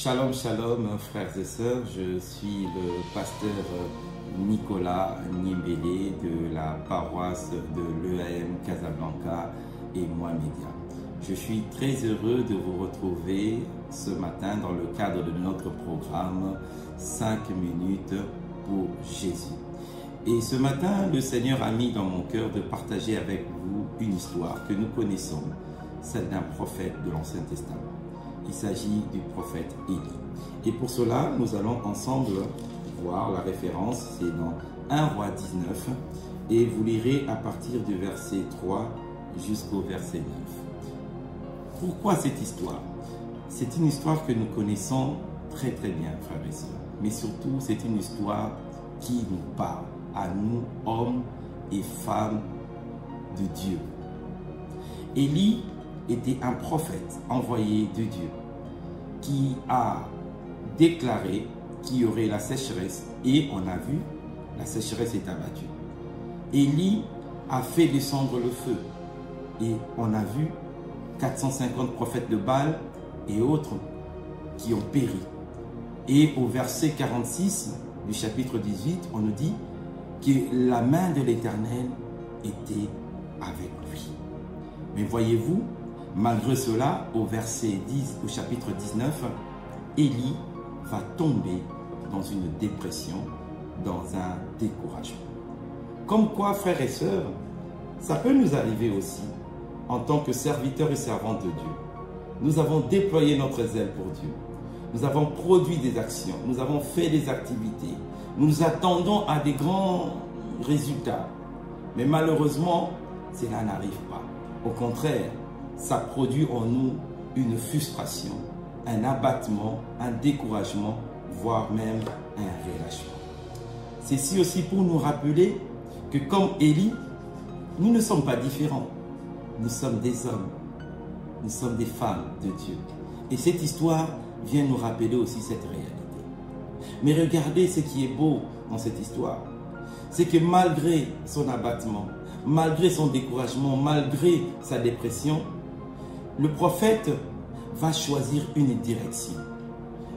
Shalom, shalom, frères et sœurs. Je suis le pasteur Nicolas Niembélé de la paroisse de l'EAM Casablanca et Moi Média. Je suis très heureux de vous retrouver ce matin dans le cadre de notre programme 5 minutes pour Jésus. Et ce matin, le Seigneur a mis dans mon cœur de partager avec vous une histoire que nous connaissons, celle d'un prophète de l'Ancien Testament. Il s'agit du prophète Élie. Et pour cela, nous allons ensemble voir la référence, c'est dans 1 Roi 19, et vous lirez à partir du verset 3 jusqu'au verset 9. Pourquoi cette histoire? C'est une histoire que nous connaissons très bien, frères et sœurs. Mais surtout, c'est une histoire qui nous parle, à nous, hommes et femmes de Dieu. Élie était un prophète envoyé de Dieu qui a déclaré qu'il y aurait la sécheresse et on a vu, la sécheresse est abattue. Élie a fait descendre le feu et on a vu 450 prophètes de Baal et autres qui ont péri. Et au verset 46 du chapitre 18, on nous dit que la main de l'Éternel était avec lui. Mais voyez-vous, malgré cela, au verset 10, au chapitre 19, Élie va tomber dans une dépression, dans un découragement. Comme quoi, frères et sœurs, ça peut nous arriver aussi en tant que serviteurs et servantes de Dieu. Nous avons déployé notre zèle pour Dieu. Nous avons produit des actions, nous avons fait des activités. Nous attendons à des grands résultats. Mais malheureusement, cela n'arrive pas. Au contraire, ça produit en nous une frustration, un abattement, un découragement, voire même un relâchement. Ceci aussi pour nous rappeler que comme Élie, nous ne sommes pas différents. Nous sommes des hommes, nous sommes des femmes de Dieu. Et cette histoire vient nous rappeler aussi cette réalité. Mais regardez ce qui est beau dans cette histoire. C'est que malgré son abattement, malgré son découragement, malgré sa dépression, le prophète va choisir une direction.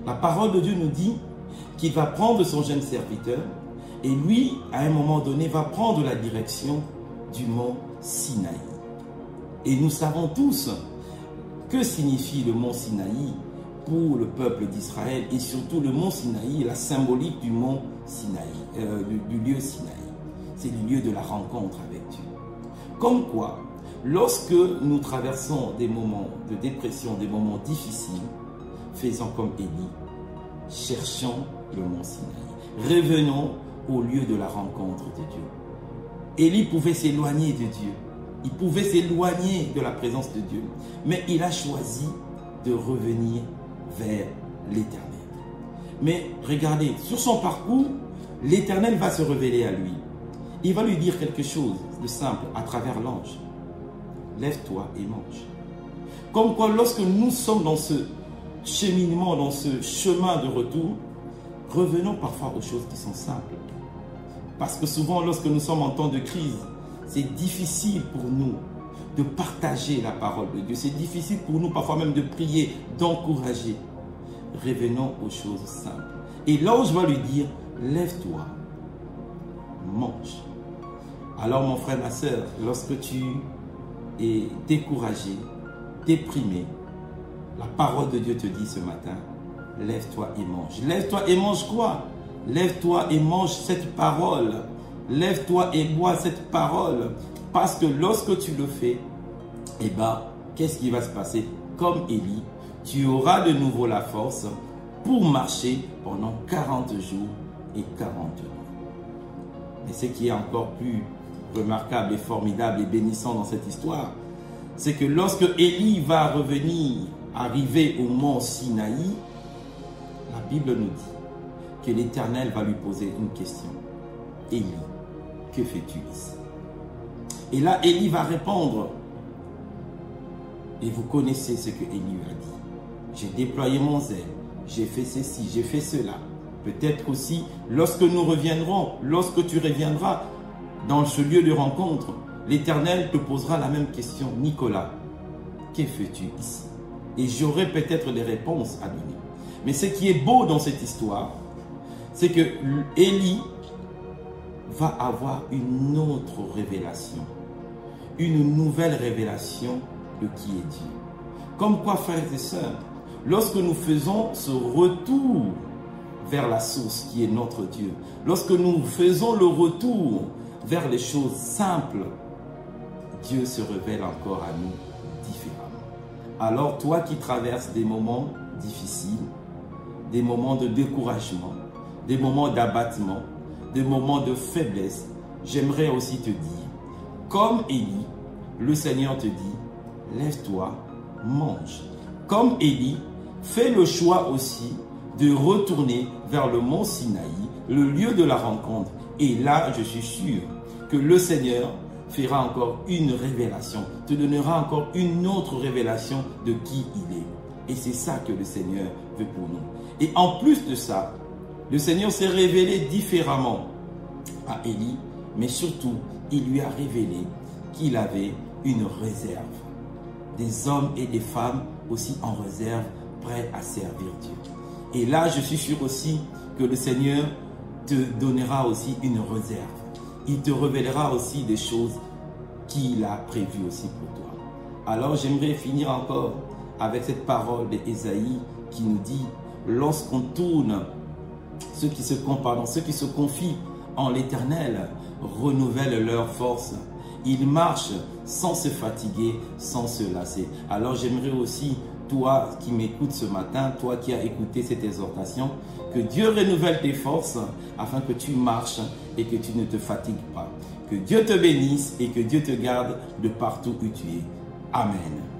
La parole de Dieu nous dit qu'il va prendre son jeune serviteur et lui, à un moment donné, va prendre la direction du mont Sinaï. Et nous savons tous que signifie le mont Sinaï pour le peuple d'Israël et surtout le mont Sinaï, la symbolique du mont Sinaï, du lieu Sinaï. C'est le lieu de la rencontre avec Dieu. Comme quoi, lorsque nous traversons des moments de dépression, des moments difficiles, faisons comme Élie, cherchons le mont Sinaï. Revenons au lieu de la rencontre de Dieu. Élie pouvait s'éloigner de Dieu. Il pouvait s'éloigner de la présence de Dieu. Mais il a choisi de revenir vers l'Éternel. Mais regardez, sur son parcours, l'Éternel va se révéler à lui. Il va lui dire quelque chose de simple à travers l'ange. Lève-toi et mange. Comme quoi, lorsque nous sommes dans ce cheminement, dans ce chemin de retour, revenons parfois aux choses qui sont simples. Parce que souvent, lorsque nous sommes en temps de crise, c'est difficile pour nous de partager la parole de Dieu. C'est difficile pour nous parfois même de prier, d'encourager. Revenons aux choses simples. Et l'ange va lui dire, lève-toi, mange. Alors mon frère, ma soeur, lorsque tu es découragé, déprimé, la parole de Dieu te dit ce matin, lève-toi et mange. Lève-toi et mange quoi? Lève-toi et mange cette parole. Lève-toi et bois cette parole. Parce que lorsque tu le fais, eh bien, qu'est-ce qui va se passer? Comme Élie, tu auras de nouveau la force pour marcher pendant 40 jours et 40 nuits. Mais ce qui est encore plus remarquable et formidable et bénissant dans cette histoire, c'est que lorsque Élie va arriver au mont Sinaï, la Bible nous dit que l'Éternel va lui poser une question. Élie, que fais-tu ici? Et là, Élie va répondre. Et vous connaissez ce que Élie a dit. J'ai déployé mon zèle, j'ai fait ceci, j'ai fait cela. Peut-être aussi, lorsque nous reviendrons, lorsque tu reviendras dans ce lieu de rencontre, l'Éternel te posera la même question. Nicolas, que fais-tu ici? Et j'aurai peut-être des réponses à donner. Mais ce qui est beau dans cette histoire, c'est que Élie va avoir une autre révélation. Une nouvelle révélation de qui est Dieu. Comme quoi, frères et sœurs, lorsque nous faisons ce retour vers la source qui est notre Dieu, lorsque nous faisons le retour vers les choses simples, Dieu se révèle encore à nous différemment. Alors toi qui traverses des moments difficiles, des moments de découragement, des moments d'abattement, des moments de faiblesse, j'aimerais aussi te dire, comme Élie, le Seigneur te dit, lève-toi, mange. Comme Élie, fais le choix aussi de retourner vers le mont Sinaï, le lieu de la rencontre. Et là, je suis sûr que le Seigneur fera encore une révélation, te donnera encore une autre révélation de qui il est. Et c'est ça que le Seigneur veut pour nous. Et en plus de ça, le Seigneur s'est révélé différemment à Élie, mais surtout, il lui a révélé qu'il avait une réserve. Des hommes et des femmes aussi en réserve, prêts à servir Dieu. Et là, je suis sûr aussi que le Seigneur te donnera aussi une réserve. Il te révélera aussi des choses qu'il a prévues aussi pour toi. Alors, j'aimerais finir encore avec cette parole d'Ésaïe qui nous dit, lorsqu'on tourne, ceux qui se confient en l'Éternel renouvellent leur force. Ils marchent sans se fatiguer, sans se lasser. Alors j'aimerais aussi, toi qui m'écoutes ce matin, toi qui as écouté cette exhortation, que Dieu renouvelle tes forces afin que tu marches et que tu ne te fatigues pas. Que Dieu te bénisse et que Dieu te garde de partout où tu es. Amen.